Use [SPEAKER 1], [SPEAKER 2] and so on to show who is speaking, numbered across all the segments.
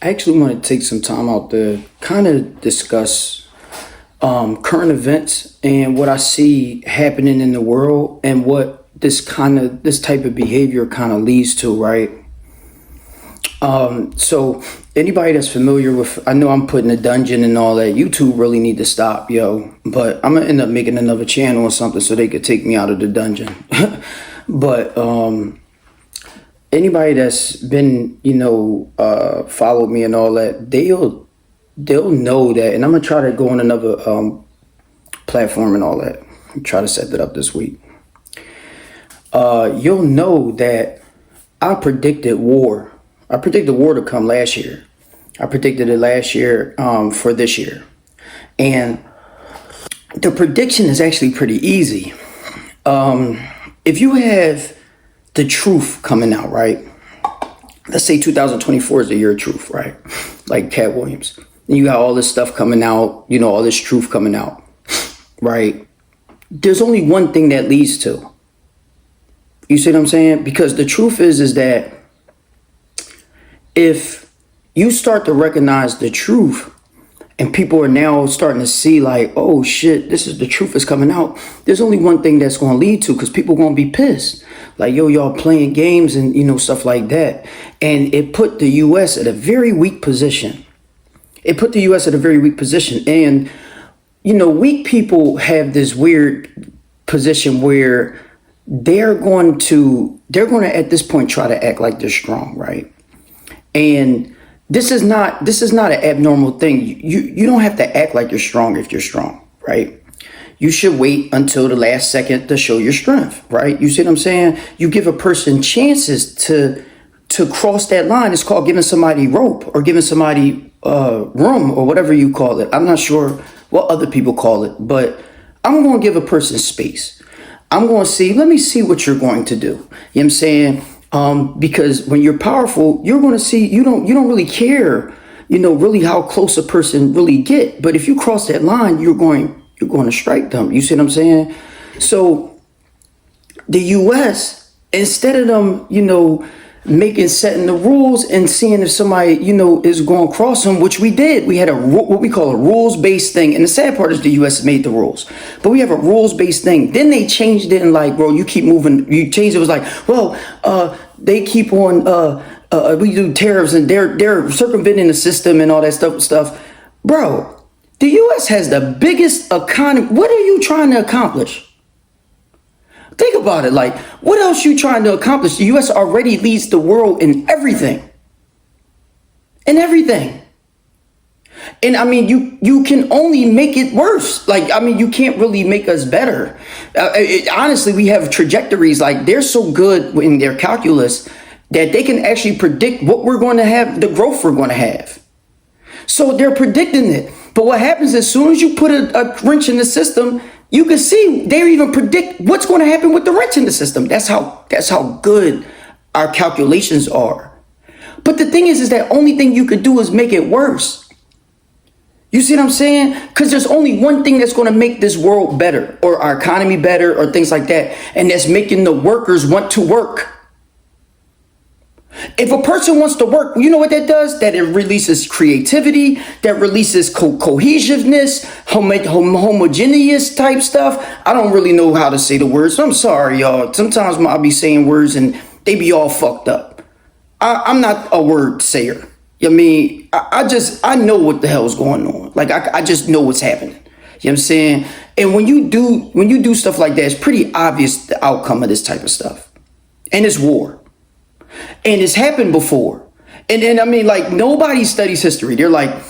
[SPEAKER 1] I actually want to take some time out to kind of discuss current events and what I see happening in the world and what this type of behavior kind of leads to, right? So anybody that's familiar with, I know I'm putting a dungeon and all that. YouTube really need to stop, yo. But I'm gonna end up making another channel or something so they could take me out of the dungeon. But anybody that's been, followed me and all that, they'll know that. And I'm gonna try to go on another platform and all that. Try to set that up this week. You'll know that I predicted war. I predicted war to come last year. I predicted it last year for this year. And the prediction is actually pretty easy. If you have the truth coming out, right? Let's say 2024 is the year of truth, right? Like Cat Williams. And you got all this stuff coming out, all this truth coming out, right? There's only one thing that leads to. You see what I'm saying? Because the truth is that if you start to recognize the truth and people are now starting to see like, oh shit, this is the truth is coming out. There's only one thing that's going to lead to, because people going to be pissed. Like, yo, y'all playing games and, stuff like that. And it put the U.S. at a very weak position. And, weak people have this weird position where they're going to at this point try to act like they're strong, right? And this is not an abnormal thing. You don't have to act like you're strong if you're strong, right? You should wait until the last second to show your strength, right? You see what I'm saying? You give a person chances to cross that line. It's called giving somebody rope or giving somebody room or whatever you call it. I'm not sure what other people call it, but I'm going to give a person space. I'm going to let me see what you're going to do. You know what I'm saying? Because when you're powerful, you're going to see, you don't really care, really how close a person really get. But if you cross that line, you're going to strike them. You see what I'm saying? So the U.S., instead of them, setting the rules and seeing if somebody, is going to cross them, which we did. We had what we call a rules-based thing. And the sad part is the U.S. made the rules. But we have a rules-based thing. Then they changed it and like, bro, you keep moving. You changed it. It was like, well, they keep on, we do tariffs and they're circumventing the system and all that stuff. Bro, the U.S. has the biggest economy. What are you trying to accomplish? Think about it. Like, what else you trying to accomplish? The U.S. already leads the world in everything. In everything. And I mean, you can only make it worse. Like, I mean, you can't really make us better. Honestly, we have trajectories. Like, they're so good in their calculus that they can actually predict what we're going to have, the growth we're going to have. So they're predicting it. But what happens as soon as you put a wrench in the system, you can see they even predict what's going to happen with the wrench in the system. That's how good our calculations are. But the thing is that only thing you could do is make it worse. You see what I'm saying? Because there's only one thing that's going to make this world better, or our economy better, or things like that. And that's making the workers want to work. If a person wants to work, you know what that does? That it releases creativity, that releases cohesiveness, homogeneous type stuff. I don't really know how to say the words. I'm sorry, y'all. Sometimes I'll be saying words and they be all fucked up. I'm not a word sayer. I mean, I know what the hell's going on. Like, I just know what's happening. You know what I'm saying? And when you do stuff like that, it's pretty obvious the outcome of this type of stuff. And it's war. And it's happened before. And I mean, like, nobody studies history. They're like,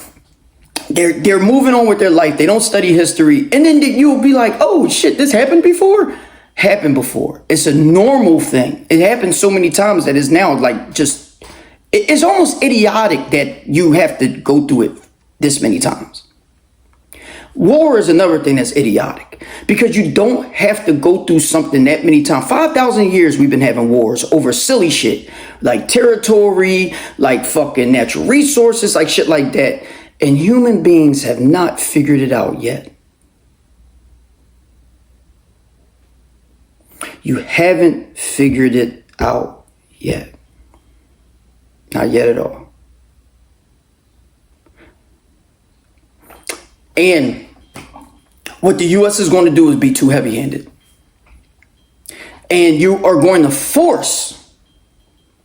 [SPEAKER 1] they're moving on with their life. They don't study history. And then you'll be like, oh shit, this happened before? Happened before. It's a normal thing. It happened so many times that it's now like just, it's almost idiotic that you have to go through it this many times. War is another thing that's idiotic, because you don't have to go through something that many times. 5,000 years we've been having wars over silly shit, like territory, like fucking natural resources, like shit like that. And human beings have not figured it out yet. You haven't figured it out yet. Not yet at all. And what the U.S. is going to do is be too heavy-handed. And you are going to force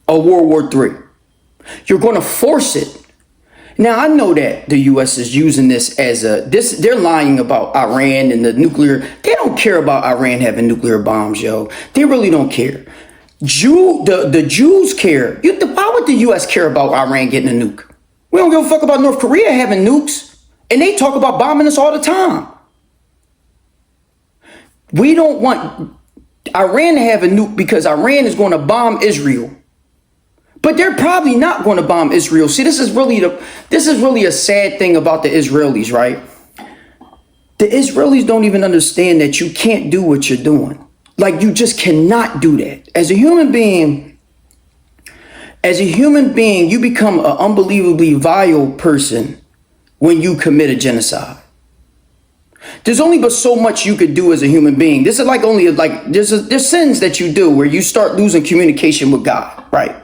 [SPEAKER 1] a World War III. You're going to force it. Now, I know that the U.S. is using this as they're lying about Iran and the nuclear. They don't care about Iran having nuclear bombs, yo. They really don't care. The Jews care. Why would the U.S. care about Iran getting a nuke? We don't give a fuck about North Korea having nukes. And they talk about bombing us all the time. We don't want Iran to have a nuke because Iran is going to bomb Israel. But they're probably not going to bomb Israel. See, this is really a sad thing about the Israelis, right? The Israelis don't even understand that you can't do what you're doing. Like, you just cannot do that. As a human being, you become an unbelievably vile person when you commit a genocide. There's only but so much you could do as a human being. This is there's sins that you do where you start losing communication with God, right?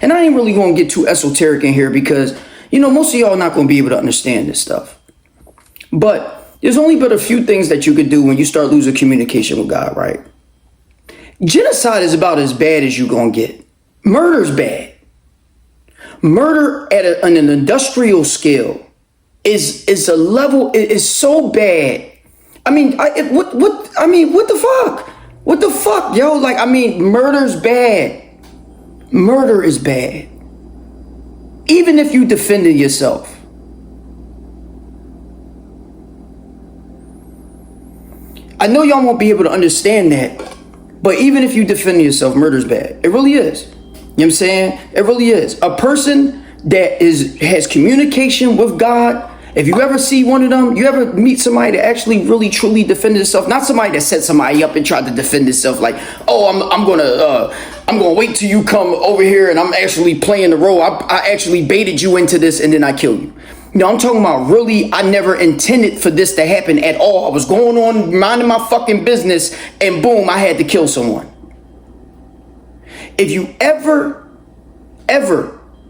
[SPEAKER 1] And I ain't really going to get too esoteric in here because, most of y'all are not going to be able to understand this stuff. But there's only but a few things that you could do when you start losing communication with God, right? Genocide is about as bad as you're going to get. Murder's bad. Murder on an industrial scale is a level, is so bad. What the fuck? What the fuck, yo? Murder's bad. Murder is bad. Even if you defended yourself. I know y'all won't be able to understand that, but even if you defend yourself, murder's bad. It really is. You know what I'm saying? It really is. A person that has communication with God. If you ever see one of them, you ever meet somebody that actually really truly defended itself, not somebody that set somebody up and tried to defend itself like, oh, I'm gonna wait till you come over here and I'm actually playing the role. I actually baited you into this and then I kill you. I'm talking about really, I never intended for this to happen at all. I was going on minding my fucking business and boom, I had to kill someone. If you ever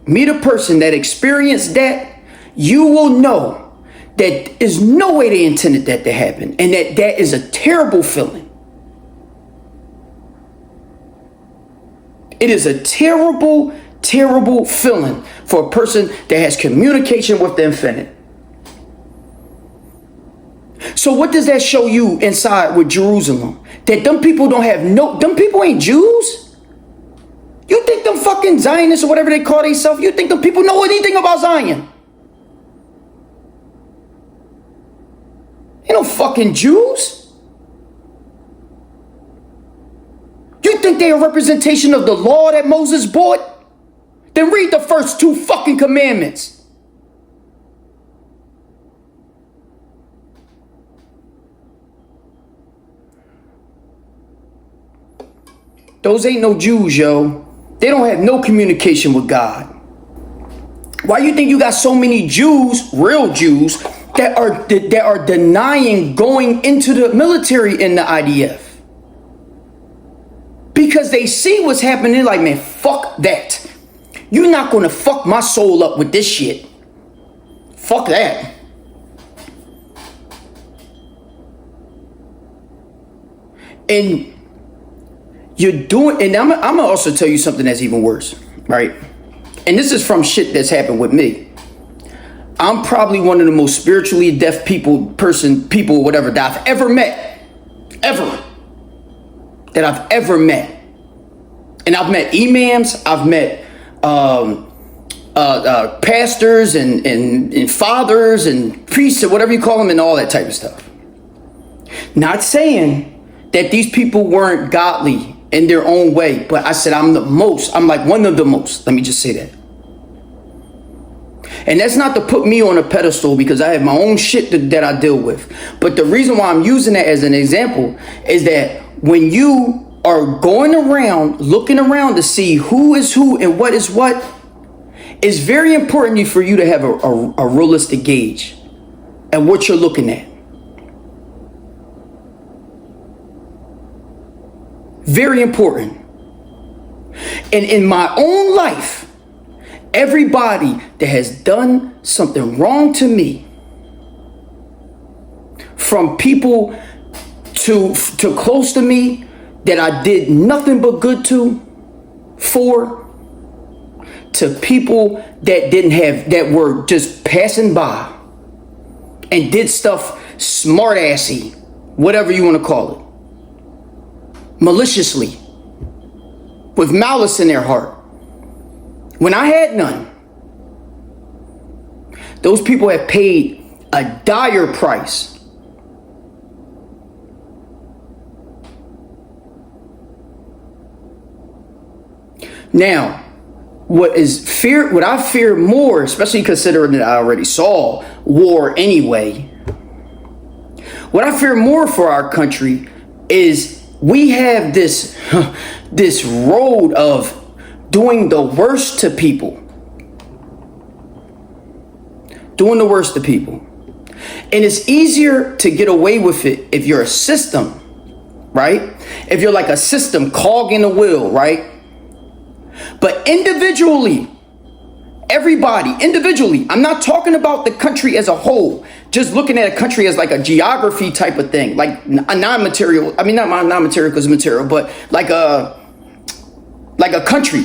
[SPEAKER 1] meet a person that experienced that, you will know that there's no way they intended that to happen. And that is a terrible feeling. It is a terrible, terrible feeling for a person that has communication with the infinite. So what does that show you inside with Jerusalem? That them people them people ain't Jews? You think them fucking Zionists or whatever they call themselves, you think them people know anything about Zion? Ain't no fucking Jews. You think they're a representation of the law that Moses brought? Then read the first 2 fucking commandments. Those ain't no Jews, yo. They don't have no communication with God. Why you think you got so many Jews, real Jews, that are denying going into the military in the IDF? Because they see what's happening, like, man, fuck that. You're not gonna fuck my soul up with this shit. Fuck that. And I'm gonna also tell you something that's even worse, right? And this is from shit that's happened with me. I'm probably one of the most spiritually deaf people, whatever, that I've ever met. That I've ever met. And I've met imams, I've met pastors and fathers and priests or whatever you call them and all that type of stuff. Not saying that these people weren't godly in their own way, but I said I'm like one of the most. Let me just say that. And that's not to put me on a pedestal because I have my own shit that I deal with. But the reason why I'm using that as an example is that when you are going around, looking around to see who is who and what is what, it's very important for you to have a realistic gauge at what you're looking at. Very important. And in my own life, everybody that has done something wrong to me, from people to close to me that I did nothing but good to people that were just passing by and did stuff smart-assy, whatever you want to call it, maliciously, with malice in their heart, when I had none. Those people have paid a dire price. Now, what I fear more, especially considering that I already saw war anyway, what I fear more for our country is we have this road of doing the worst to people. Doing the worst to people. And it's easier to get away with it if you're a system, right? If you're like a system cog in the wheel, right? But individually, everybody, individually, I'm not talking about the country as a whole, just looking at a country as like a geography type of thing, like a non-material, I mean, not non-material because material, but like a country.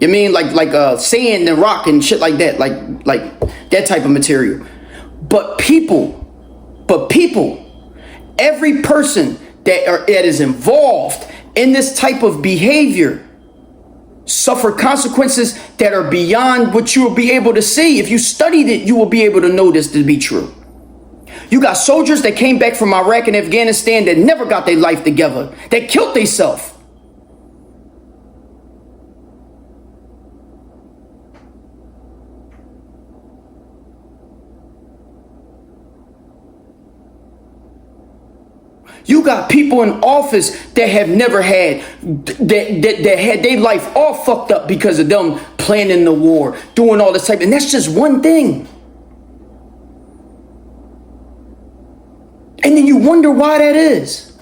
[SPEAKER 1] You mean like sand and rock and shit like that, like that type of material. But people, every person that is involved in this type of behavior suffer consequences that are beyond what you will be able to see. If you studied it, you will be able to know this to be true. You got soldiers that came back from Iraq and Afghanistan that never got their life together, that killed themselves. You got people in office that have never had, that had their life all fucked up because of them planning the war, doing all this type, and that's just one thing. And then you wonder why that is.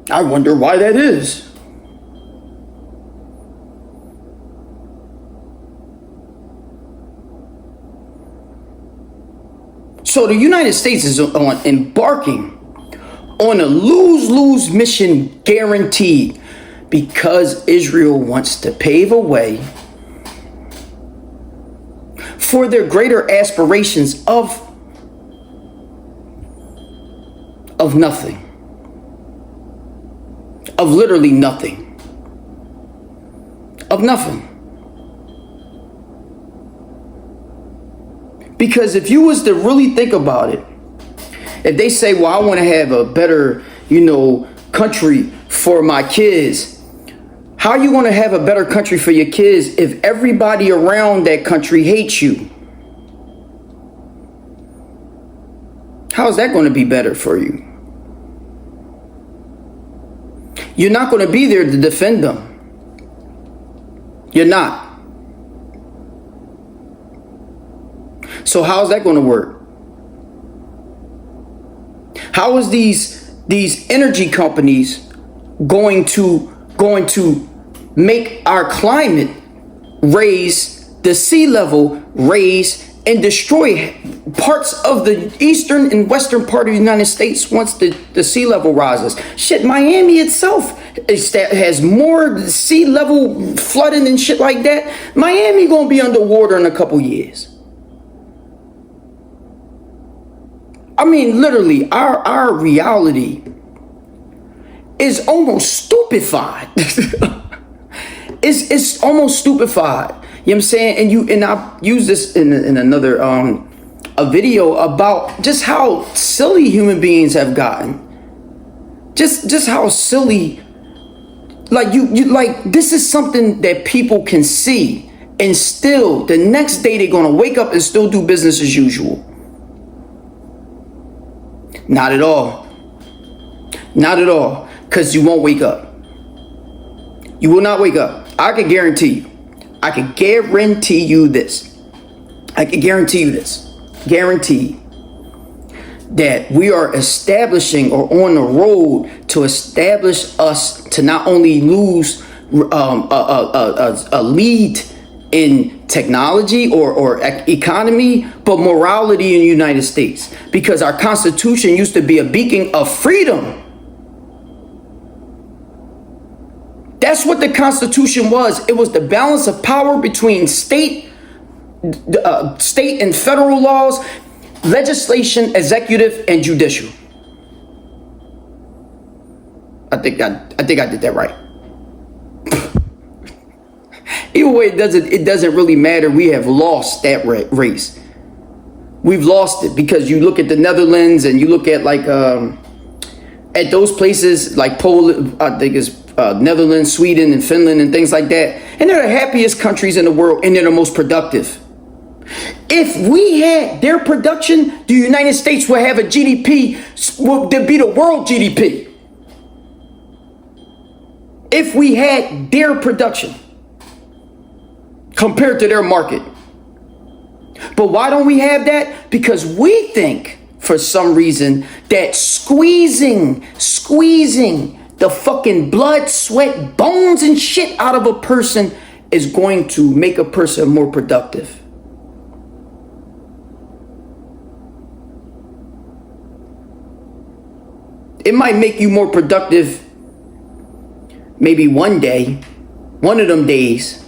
[SPEAKER 1] I wonder why that is. So the United States is embarking on a lose-lose mission, guaranteed, because Israel wants to pave a way for their greater aspirations of nothing, of literally nothing, of nothing. Because if you was to really think about it, if they say, well, I want to have a better, country for my kids, how are you going to have a better country for your kids if everybody around that country hates you? How is that going to be better for you? You're not going to be there to defend them. You're not. So how's that going to work? How is these energy companies going to make our climate raise, the sea level raise, and destroy parts of the eastern and western part of the United States once the sea level rises? Shit, Miami itself has more sea level flooding and shit like that. Miami gonna be underwater in a couple years. I mean, literally, our reality is almost stupefied. It's almost stupefied. You know what I'm saying? And I use this in another a video about just how silly human beings have gotten. Just how silly. Like you like, this is something that people can see, and still the next day they're gonna wake up and still do business as usual. Not at all. Not at all. Because you won't wake up. You will not wake up. I can guarantee you. I can guarantee you this. I can guarantee you this. Guarantee that we are establishing or on the road to establish us to not only lose a lead in technology or economy, but morality in the United States. Because our Constitution used to be a beacon of freedom. That's what the Constitution was. It was the balance of power between state and federal laws, legislation, executive, and judicial. I think I did that right. Either way, it doesn't really matter. We have lost that race. We've lost it, because you look at the Netherlands and you look at like at those places like Poland, I think it's Netherlands, Sweden, and Finland, and things like that, and they're the happiest countries in the world, and they're the most productive. If we had their production, the United States would have a GDP, would be the world GDP. If we had their production compared to their market. But why don't we have that? Because we think, for some reason, that squeezing the fucking blood, sweat, bones, and shit out of a person is going to make a person more productive. It might make you more productive maybe one day, one of them days.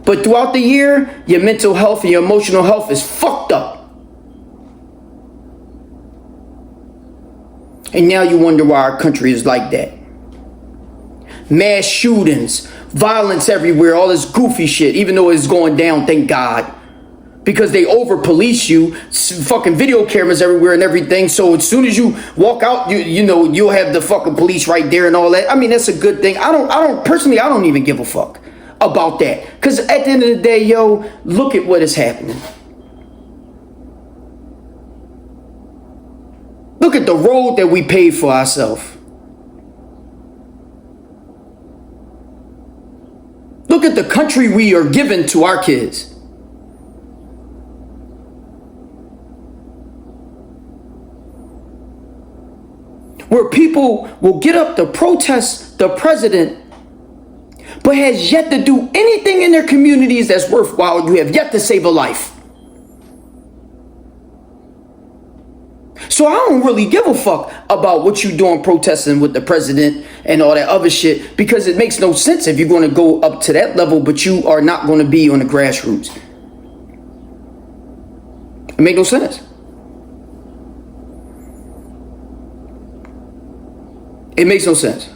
[SPEAKER 1] But throughout the year, your mental health and your emotional health is fucked up. And now you wonder why our country is like that. Mass shootings, violence everywhere, all this goofy shit, even though it's going down, thank God. Because they over police you, fucking video cameras everywhere and everything. So as soon as you walk out, you know, you'll have the fucking police right there and all that. I mean, that's a good thing. I don't even give a fuck about that. Because at the end of the day, yo, look at what is happening. Look at the road that we paid for ourselves. Look at the country we are giving to our kids. Where people will get up to protest the president, but has yet to do anything in their communities that's worthwhile. You have yet to save a life. So I don't really give a fuck about what you doing protesting with the president and all that other shit, because it makes no sense if you're going to go up to that level, but you are not going to be on the grassroots. It makes no sense. It makes no sense.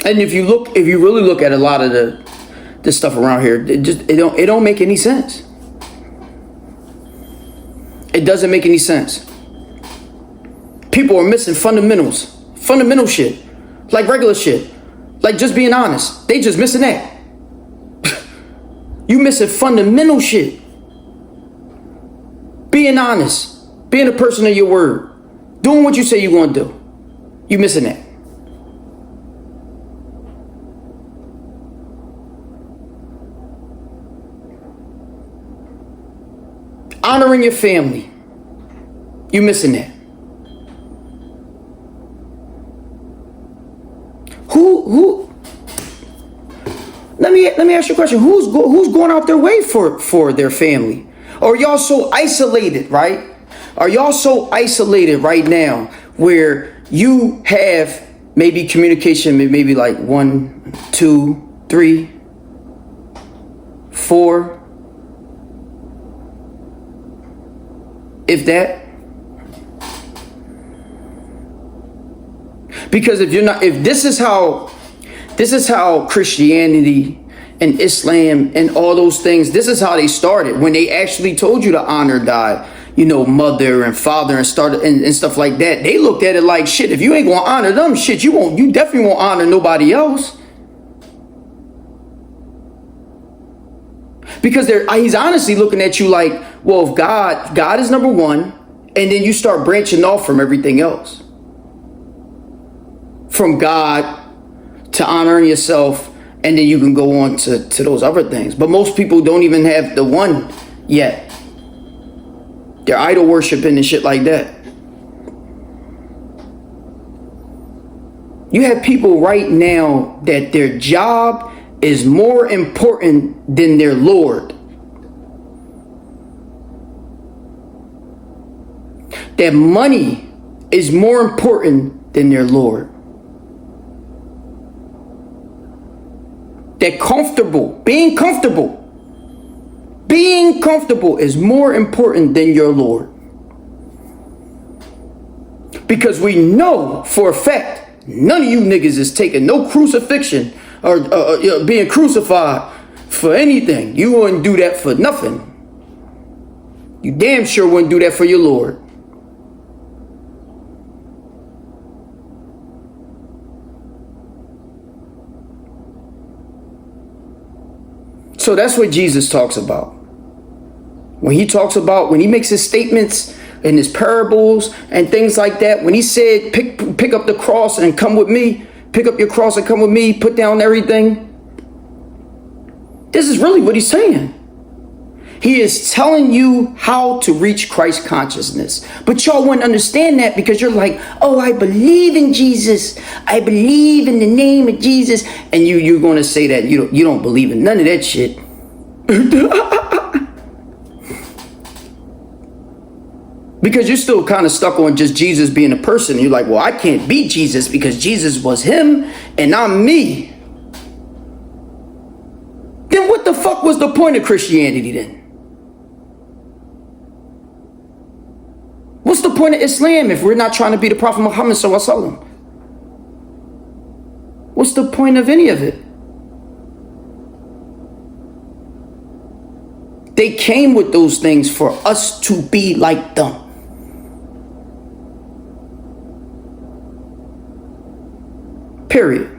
[SPEAKER 1] And if you really look at a lot of the stuff around here, it don't make any sense. It doesn't make any sense. People are missing fundamental shit, like regular shit, like just being honest. They just missing that. You missing fundamental shit. Being honest, being a person of your word, doing what you say you're going to do. You missing that. Honoring your family. You missing that. Who? Let me ask you a question. Who's going out their way for their family? Or y'all so isolated, right? Are y'all so isolated right now where you have maybe communication, maybe like 1, 2, 3, 4, if that? Because if this is how Christianity and Islam and all those things, this is how they started, when they actually told you to honor thy, mother and father and stuff like that. They looked at it like, shit, if you ain't gonna honor them, shit, you definitely won't honor nobody else. Because he's honestly looking at you like, well, if God is number one, and then you start branching off from everything else. From God to honoring yourself, and then you can go on to those other things. But most people don't even have the one yet. They're idol worshiping and shit like that. You have people right now that their job is more important than their Lord. That money is more important than their Lord. That being comfortable is more important than your Lord. Because we know for a fact, none of you niggas is taking no crucifixion or being crucified for anything. You wouldn't do that for nothing. You damn sure wouldn't do that for your Lord. So that's what Jesus talks about. When he makes his statements in his parables and things like that, when he said, pick up the cross and come with me, pick up your cross and come with me, put down everything. This is really what he's saying. He is telling you how to reach Christ consciousness. But y'all wouldn't understand that because you're like, oh, I believe in Jesus. I believe in the name of Jesus. And you're going to say that you don't believe in none of that shit. Because you're still kind of stuck on just Jesus being a person. You're like, well, I can't be Jesus because Jesus was him and I'm me. Then what the fuck was the point of Christianity then? What's the point of Islam if we're not trying to be the Prophet Muhammad sallallahu alaihi wasallam? What's the point of any of it? They came with those things for us to be like them. Period.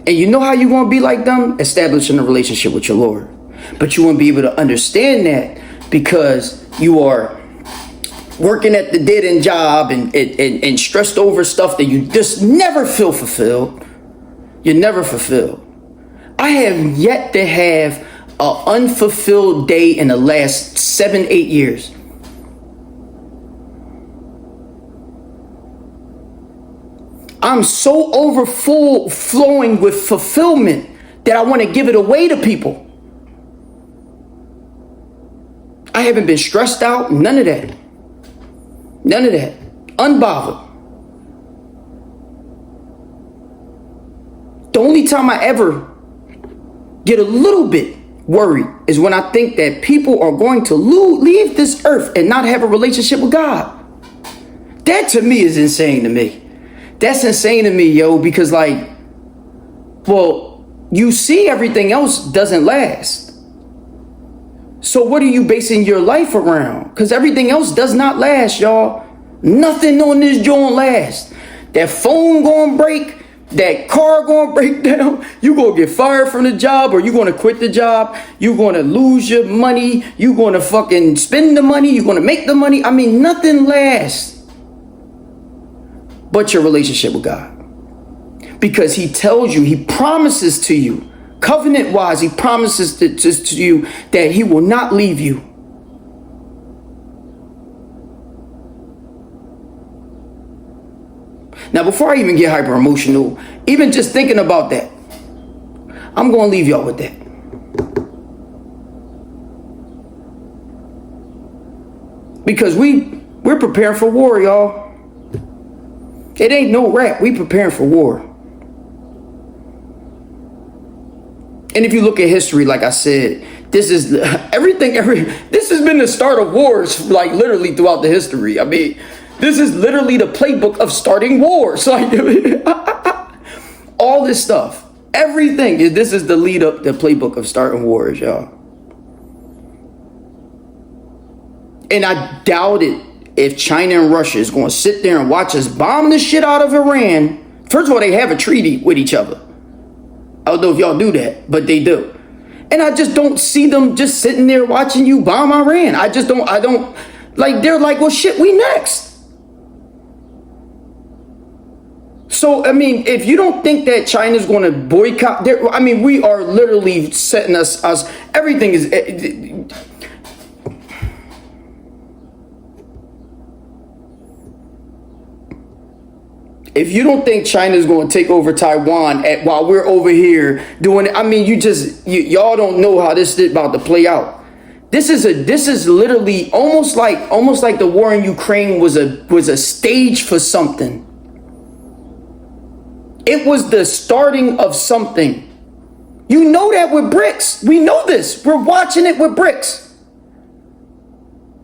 [SPEAKER 1] And you know how you're going to be like them? Establishing a relationship with your Lord. But you won't be able to understand that because you are working at the dead-end job and stressed over stuff that you just never feel fulfilled. You're never fulfilled. I have yet to have an unfulfilled day in the last 7-8 years. I'm so overflowing with fulfillment that I want to give it away to people. I haven't been stressed out, none of that. None of that. Unbothered. The only time I ever get a little bit worried is when I think that people are going to leave this earth and not have a relationship with God. That to me is insane to me. That's insane to me, yo, because like, well, you see everything else doesn't last. So what are you basing your life around? Because everything else does not last, y'all. Nothing on this joint lasts. That phone gonna break. That car gonna break down. You gonna get fired from the job, or you gonna quit the job. You gonna lose your money. You gonna fucking spend the money. You gonna make the money. I mean, nothing lasts but your relationship with God. Because he tells you, he promises to you, covenant wise, he promises to you that he will not leave you. Now, before I even get hyper emotional, even just thinking about that, I'm going to leave y'all with that. Because we're preparing for war, y'all. It ain't no rap. We preparing for war. And if you look at history, like I said, this is this has been the start of wars, like literally throughout the history. I mean, this is literally the playbook of starting wars. Like all this stuff, everything. This is the lead up, the playbook of starting wars, y'all. And I doubt it if China and Russia is going to sit there and watch us bomb the shit out of Iran. First of all, they have a treaty with each other. I don't know if y'all do that, but they do. And I just don't see them just sitting there watching you bomb Iran. I don't, like, they're like, well, shit, we next. So, I mean, if you don't think that China's going to boycott, I mean, we are literally setting us, everything is, If you don't think China's going to take over Taiwan while we're over here doing it, I mean, y'all don't know how this is about to play out. This is literally almost like the war in Ukraine was a stage for something. It was the starting of something. You know that with BRICS. We know this. We're watching it with BRICS.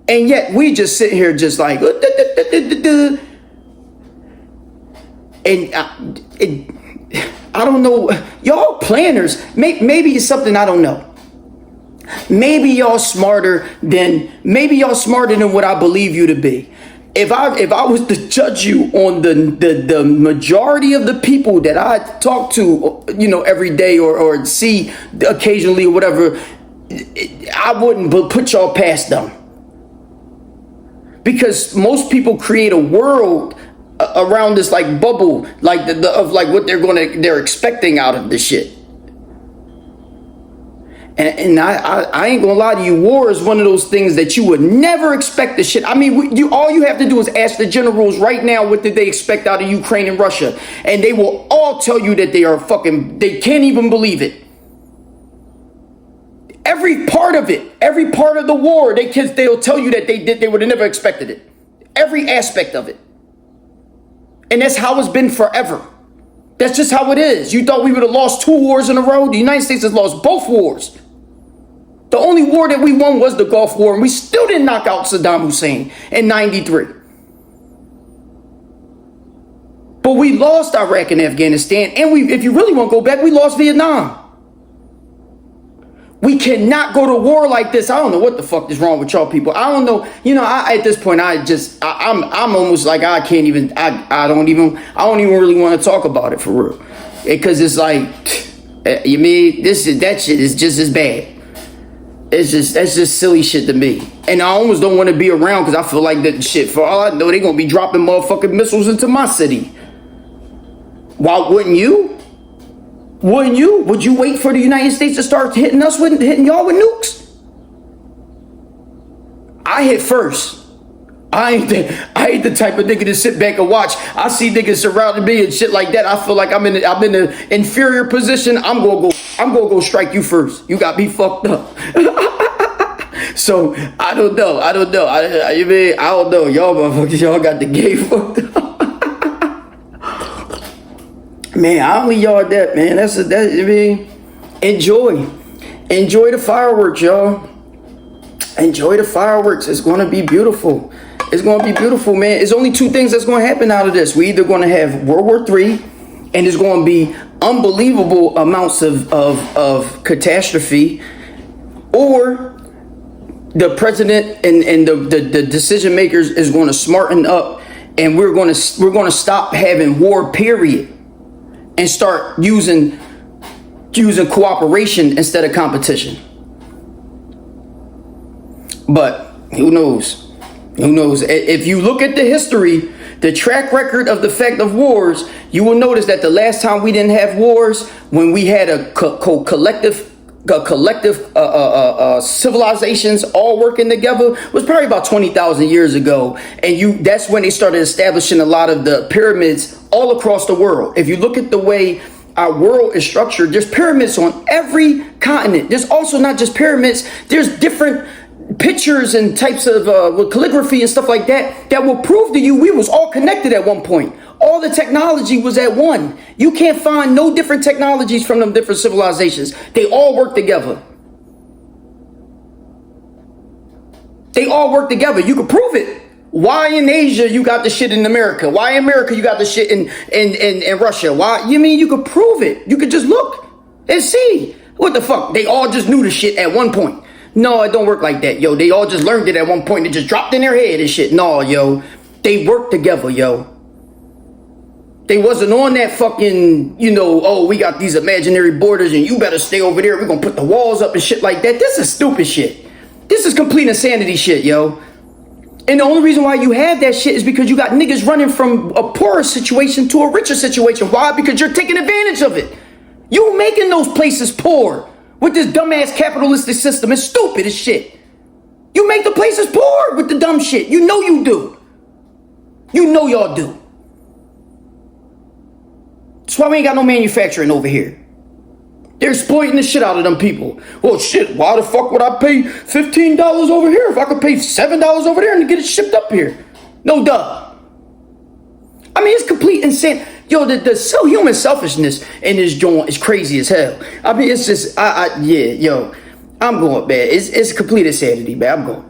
[SPEAKER 1] And yet we just sit here just like, and I don't know, y'all planners, maybe it's something I don't know. Maybe y'all smarter than what I believe you to be. If I was to judge you on the majority of the people that I talk to, every day or see occasionally or whatever, I wouldn't put y'all past them. Because most people create a world around this like bubble, like of like what they're expecting out of this shit. And I ain't gonna lie to you, war is one of those things that you would never expect the shit. I mean, all you have to do is ask the generals right now what did they expect out of Ukraine and Russia, and they will all tell you that they can't even believe it. Every part of it, every part of the war, they'll tell you that they would have never expected it. Every aspect of it. And that's how it's been forever. That's just how it is. You thought we would have lost 2 wars in a row? The United States has lost both wars. The only war that we won was the Gulf War, and we still didn't knock out Saddam Hussein in '93. But we lost Iraq and Afghanistan, and if you really want to go back, we lost Vietnam. We cannot go to war like this. I don't know what the fuck is wrong with y'all people. I don't know. At this point, I'm almost like I don't even really want to talk about it for real, because it's like, that shit is just as bad. That's just silly shit to me, and I almost don't want to be around because I feel like that shit. For all I know, they gonna be dropping motherfucking missiles into my city. Why wouldn't you? Wouldn't you? Would you wait for the United States to start hitting y'all with nukes? I hit first. I ain't the type of nigga to sit back and watch. I see niggas surrounding me and shit like that. I feel like I'm in an inferior position. I'm gonna go strike you first. You got me fucked up. So I don't know. I don't know. I don't know. Y'all motherfuckers, y'all got the game fucked up. Man, I only y'all that, man. Enjoy the fireworks, y'all. Enjoy the fireworks. It's gonna be beautiful. It's gonna be beautiful, man. It's only 2 things that's gonna happen out of this. We either gonna have World War III, and there's gonna be unbelievable amounts of catastrophe, or the president and the decision makers is gonna smarten up, and we're gonna stop having war, period. And start using cooperation instead of competition. But who knows? Who knows? If you look at the history, the track record of the effect of wars, you will notice that the last time we didn't have wars, when we had a collective civilizations all working together, was probably about 20,000 years ago. And that's when they started establishing a lot of the pyramids all across the world. If you look at the way our world is structured, there's pyramids on every continent. There's also not just pyramids, there's different pictures and types of with calligraphy and stuff like that will prove to you we was all connected at one point. All the technology was at one. You can't find no different technologies from them different civilizations. They all work together. They all work together. You can prove it. Why in Asia you got the shit in America? Why in America you got the shit in Russia? Why? You could prove it. You could just look and see. What the fuck? They all just knew the shit at one point. No, it don't work like that, yo. They all just learned it at one point and just dropped in their head and shit. No, yo. They work together, yo. They wasn't on that fucking, oh, we got these imaginary borders and you better stay over there. We're gonna put the walls up and shit like that. This is stupid shit. This is complete insanity shit, yo. And the only reason why you have that shit is because you got niggas running from a poorer situation to a richer situation. Why? Because you're taking advantage of it. You making those places poor with this dumbass capitalistic system. It's stupid as shit. You make the places poor with the dumb shit. You know you do. You know y'all do. That's why we ain't got no manufacturing over here. They're exploiting the shit out of them people. Well, shit, why the fuck would I pay $15 over here if I could pay $7 over there and get it shipped up here? No duh. I mean, it's complete insane. Yo, the human selfishness in this joint is crazy as hell. I mean, it's just, yeah, yo, I'm going, man. It's complete insanity, man. I'm going.